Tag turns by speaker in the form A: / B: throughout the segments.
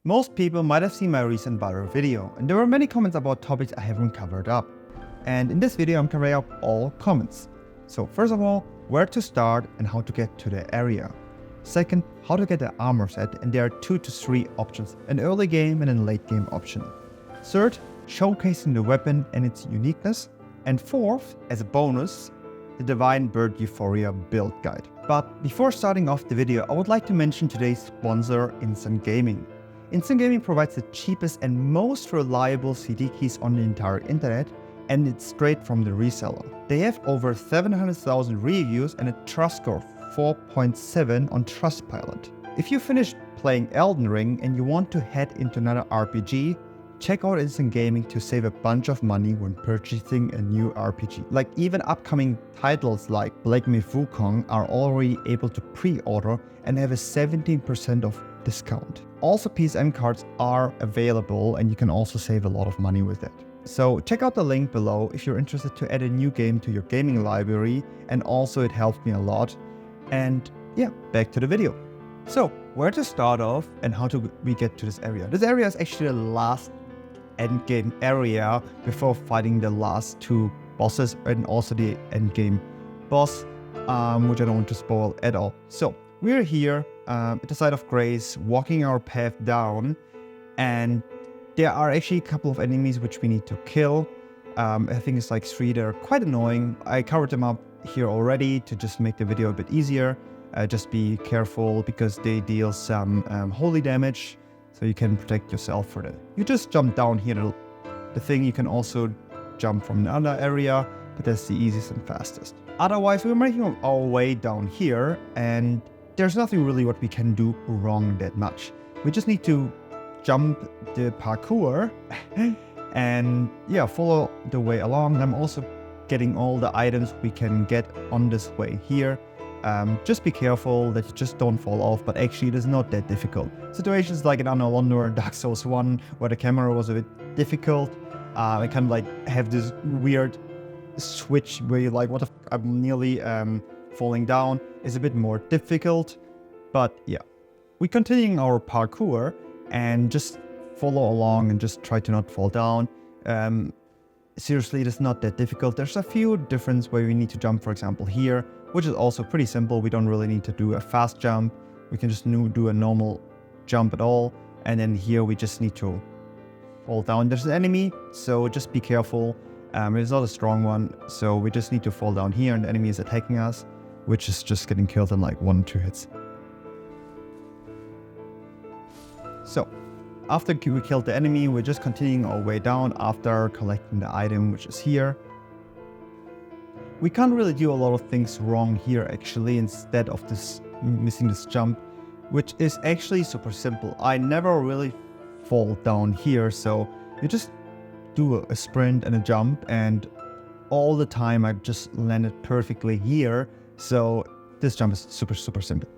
A: Most people might have seen my recent viral video, and there were many comments about topics I haven't covered up. And in this video, I'm covering up all comments. So first of all, where to start and how to get to the area. Second, how to get the armor set, and there are 2 to 3 options, an early game and a late game option. Third, showcasing the weapon and its uniqueness. And fourth, as a bonus, the Divine Bird Euphoria build guide. But before starting off the video, I would like to mention today's sponsor, Instant Gaming. Instant Gaming provides the cheapest and most reliable CD keys on the entire internet, and it's straight from the reseller. They have over 700,000 reviews and a trust score of 4.7 on Trustpilot. If you finished playing Elden Ring and you want to head into another RPG, check out Instant Gaming to save a bunch of money when purchasing a new RPG. Like even upcoming titles like Black Myth Wukong are already able to pre-order and have a 17% off discount. Also, PSN cards are available and you can also save a lot of money with it. So check out the link below if you're interested to add a new game to your gaming library, and also it helped me a lot. And yeah, back to the video. So where to start off and how do we get to this area? This area is actually the last endgame area before fighting the last 2 bosses and also the endgame boss, which I don't want to spoil at all. So we're here at the site of Grace, walking our path down, and there are actually a couple of enemies which we need to kill. I think it's like 3. They're quite annoying. I covered them up here already to just make the video a bit easier. Just be careful because they deal some holy damage, so you can protect yourself for that. You just jump down here. The thing, you can also jump from another area, but that's the easiest and fastest. Otherwise, we're making our way down here, and there's nothing really what we can do wrong that much. We just need to jump the parkour and yeah, follow the way along. I'm also getting all the items we can get on this way here. Just be careful that you just don't fall off, but actually it is not that difficult. Situations like in Unknown Wonder and Dark Souls 1, where the camera was a bit difficult, I kind of like have this weird switch where you're like, what the f, I'm nearly falling down, is a bit more difficult. But yeah, we're continuing our parkour and just follow along and just try to not fall down. Seriously, it is not that difficult. There's a few different ways we need to jump, for example here, which is also pretty simple. We don't really need to do a fast jump. We can just do a normal jump at all. And then here we just need to fall down. There's an enemy, so just be careful. It's not a strong one, so we just need to fall down here and the enemy is attacking us, which is just getting killed in like 1 or 2 hits. So after we killed the enemy, we're just continuing our way down after collecting the item, which is here. We can't really do a lot of things wrong here actually, instead of this missing this jump, which is actually super simple. I never really fall down here, so you just do a sprint and a jump, and all the time I just landed perfectly here. So this jump is super simple.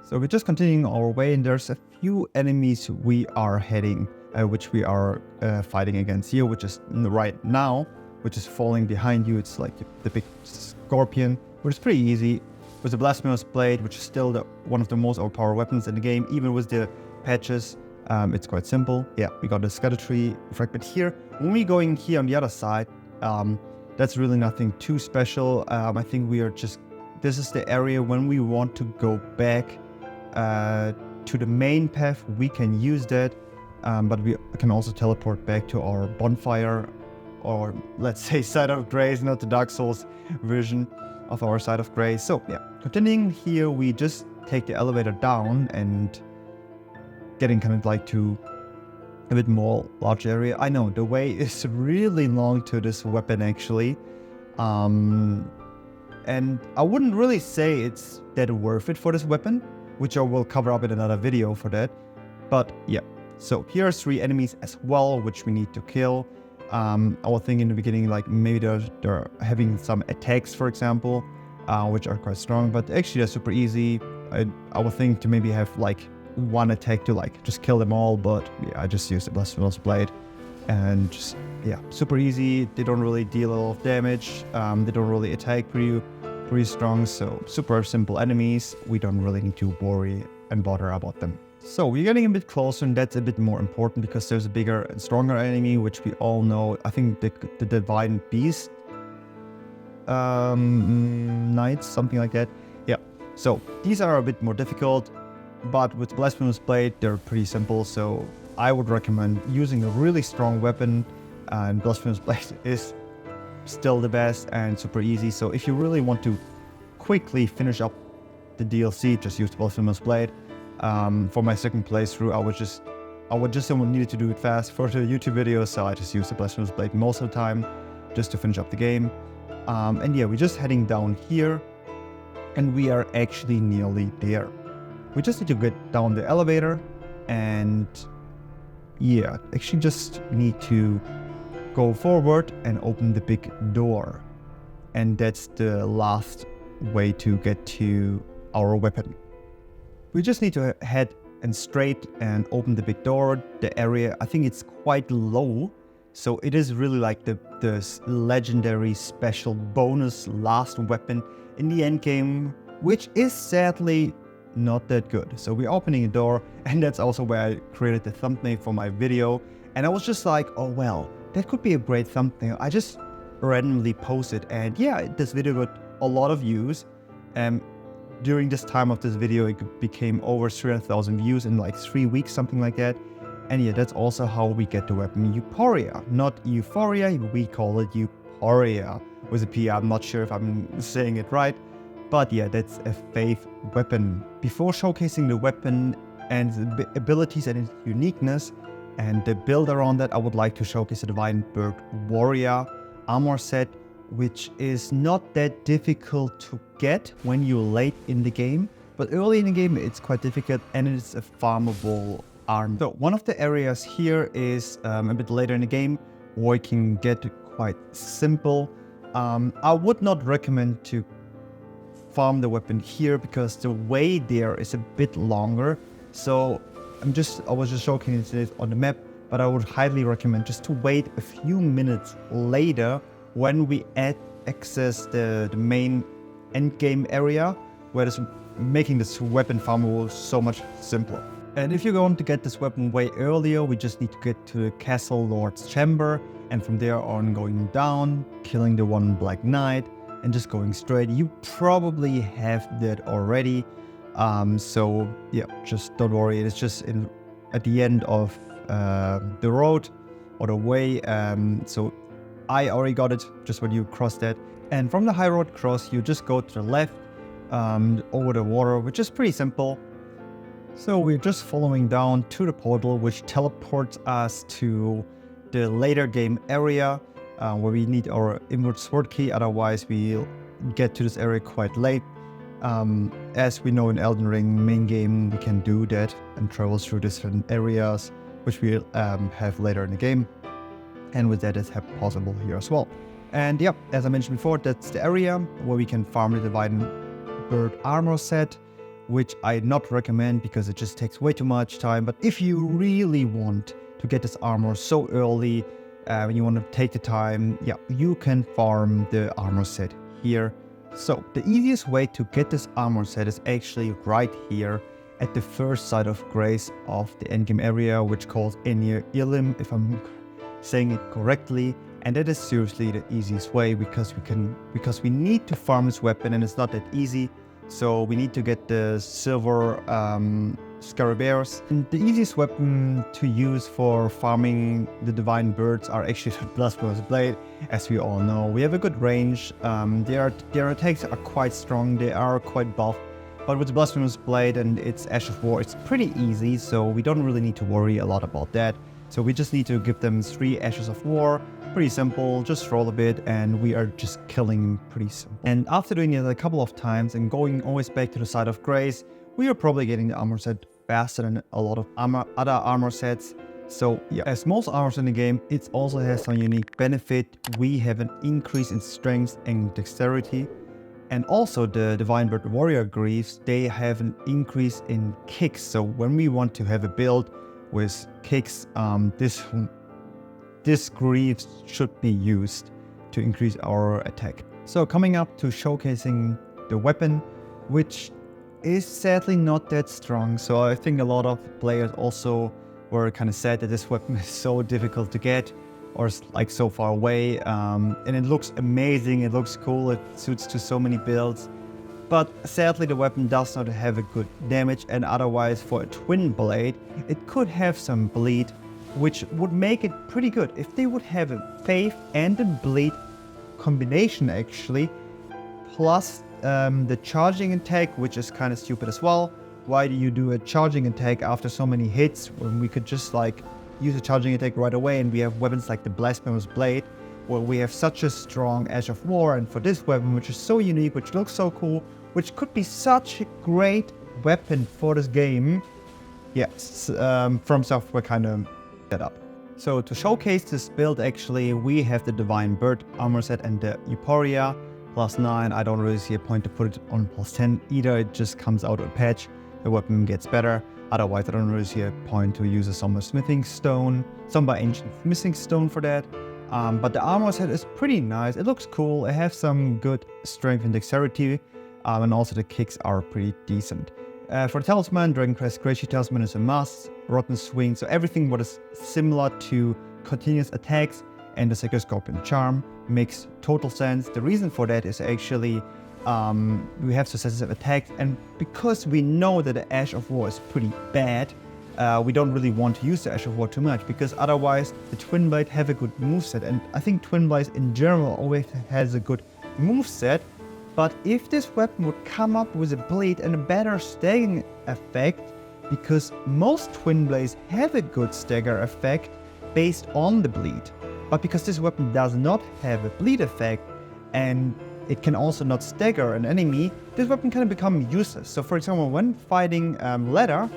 A: So we're just continuing our way, and there's a few enemies we are heading, which we are fighting against here, which is right now, which is falling behind you. It's like the big scorpion, which is pretty easy. With the Blasphemous Blade, which is still one of the most overpowered weapons in the game, even with the patches, it's quite simple. Yeah, we got the Scatter Tree fragment here. When we're going here on the other side, that's really nothing too special. I think we are just, this is the area when we want to go back to the main path, we can use that, but we can also teleport back to our bonfire, or let's say Side of Grace, not the Dark Souls version of our Side of Grace. So yeah, continuing here, we just take the elevator down and getting kind of like to a bit more large area. I know the way is really long to this weapon actually, and I wouldn't really say it's that worth it for this weapon, which I will cover up in another video for that. But yeah, so here are 3 enemies as well, which we need to kill. I was thinking in the beginning, like maybe they're having some attacks, for example, which are quite strong, but actually they're super easy. I would think to maybe have like 1 attack to like just kill them all, but yeah, I just used the Blasphemous Blade and just, yeah, super easy. They don't really deal a lot of damage. They don't really attack pretty strong, so super simple enemies. We don't really need to worry and bother about them. So we're getting a bit closer, and that's a bit more important because there's a bigger and stronger enemy, which we all know. I think the Divine Beast Knights, something like that. Yeah. So these are a bit more difficult, but with Blasphemous Blade, they're pretty simple. So I would recommend using a really strong weapon, and Blasphemous Blade is still the best and super easy. So if you really want to quickly finish up the DLC, just use the Blasphemous Blade. For my second playthrough, I would just needed to do it fast for the YouTube video, so I just used the Blasphemous Blade most of the time just to finish up the game. And yeah, we're just heading down here, and we are actually nearly there. We just need to get down the elevator, and yeah, actually just need to go forward and open the big door. And that's the last way to get to our weapon. We just need to head and straight and open the big door. The area, I think it's quite low, so it is really like the legendary special bonus last weapon in the end game, which is sadly not that good. So we're opening a door, and that's also where I created the thumbnail for my video. And I was just like, oh well, that could be a great thumbnail. I just randomly posted, and yeah, this video got a lot of views. During this time of this video, it became over 300,000 views in like 3 weeks, something like that. And yeah, that's also how we get the weapon Euphoria. Not Euphoria, we call it Euphoria with a P. I'm not sure if I'm saying it right, but yeah, that's a faith weapon. Before showcasing the weapon and the abilities and its uniqueness and the build around that, I would like to showcase the Divine Bird Warrior armor set, which is not that difficult to get when you're late in the game, but early in the game it's quite difficult, and it's a farmable armor. So one of the areas here is a bit later in the game where you can get quite simple. I would not recommend to farm the weapon here because the way there is a bit longer. So I was just showcasing it on the map, but I would highly recommend just to wait a few minutes later when we access the main endgame area, where it's making this weapon farmable so much simpler. And if you're going to get this weapon way earlier, we just need to get to the Castle Lord's Chamber, and from there on going down, killing the one Black Knight, and just going straight. You probably have that already, so yeah, just don't worry. It's just at the end of the road or the way, so I already got it just when you cross that. And from the high road cross, you just go to the left over the water, which is pretty simple. So we're just following down to the portal, which teleports us to the later game area where we need our inward sword key. Otherwise, we'll get to this area quite late. As we know in Elden Ring main game, we can do that and travel through different areas, which we'll have later in the game. And with that, it's possible here as well. And yeah, as I mentioned before, that's the area where we can farm the Divine Bird armor set, which I not recommend because it just takes way too much time. But if you really want to get this armor so early, and you want to take the time, yeah, you can farm the armor set here. So the easiest way to get this armor set is actually right here at the first site of grace of the endgame area, which calls Enir Ilim, if I'm saying it correctly. And that is seriously the easiest way because we need to farm this weapon, and it's not that easy. So we need to get the silver Scarabaeus. And the easiest weapon to use for farming the Divine Birds are actually the Blasphemous Blade, as we all know. We have a good range, their attacks are quite strong, they are quite buff. But with the Blasphemous Blade and its Ash of War, it's pretty easy, so we don't really need to worry a lot about that. So we just need to give them 3 Ashes of War. Pretty simple, just roll a bit and we are just killing pretty simple. And after doing it a couple of times and going always back to the side of grace, we are probably getting the armor set faster than a lot of other armor sets. So yeah, as most armors in the game, it also has some unique benefit. We have an increase in strength and dexterity. And also the Divine Bird Warrior Greaves, they have an increase in kicks. So when we want to have a build with kicks, this Greaves should be used to increase our attack. So coming up to showcasing the weapon, which is sadly not that strong. So I think a lot of players also were kind of sad that this weapon is so difficult to get, or like so far away. And it looks amazing, it looks cool, it suits to so many builds. But sadly the weapon does not have a good damage, and otherwise for a twin blade it could have some bleed, which would make it pretty good. If they would have a faith and a bleed combination actually, plus the charging attack, which is kind of stupid as well. Why do you do a charging attack after so many hits when we could just like use a charging attack right away, and we have weapons like the Blasphemous Blade where we have such a strong Ash of War, and for this weapon which is so unique, which looks so cool, which could be such a great weapon for this game. Yes, From Software kind of set up. So to showcase this build actually, we have the Divine Bird armor set and the Euphoria +9. I don't really see a point to put it on +10 either, it just comes out of a patch, the weapon gets better. Otherwise I don't really see a point to use a Somber Smithing Stone, Somber Ancient Smithing Stone for that. But the armor set is pretty nice, it looks cool, it has some good strength and dexterity, and also the kicks are pretty decent. For the Talisman, Dragon Crest Gracie Talisman is a must, Rotten Swing, so everything what is similar to continuous attacks, and the Sacred Scorpion Charm makes total sense. The reason for that is actually we have successive attacks, and because we know that the Ash of War is pretty bad, we don't really want to use the Ash of War too much, because otherwise the Twin Blade have a good moveset, and I think Twin Blades in general always has a good moveset. But if this weapon would come up with a bleed and a better staggering effect, because most Twin Blades have a good stagger effect based on the bleed, but because this weapon does not have a bleed effect and it can also not stagger an enemy, this weapon can become useless. So for example, when fighting Ladder,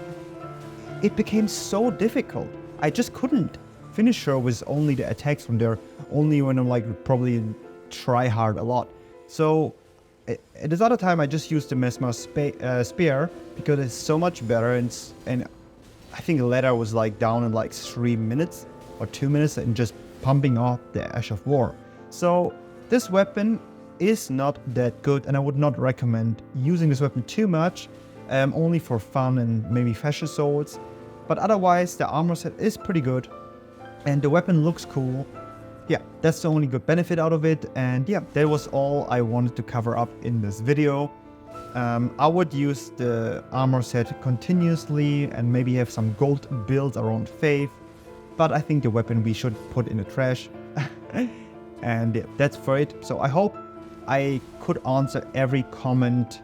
A: it became so difficult. I just couldn't finish her with only the attacks from there, only when I'm like probably try hard a lot. So at this other time I just used the Mesmer Spear because it's so much better, and I think Ladder was like down in like 3 minutes or 2 minutes and just pumping off the Ash of War. So this weapon is not that good, and I would not recommend using this weapon too much, only for fun and maybe fashion swords. But otherwise the armor set is pretty good and the weapon looks cool. Yeah, that's the only good benefit out of it, and yeah, that was all I wanted to cover up in this video. I would use the armor set continuously and maybe have some gold builds around Faith, but I think the weapon we should put in the trash. And yeah, that's for it. So I hope I could answer every comment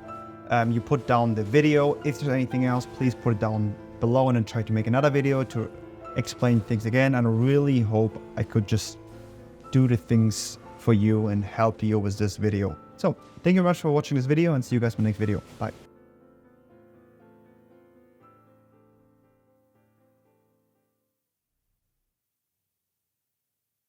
A: you put down the video. If there's anything else, please put it down below and then try to make another video to explain things again. And I really hope I could just do the things for you and help you with this video. So thank you very much for watching this video, and see you guys in the next video. Bye.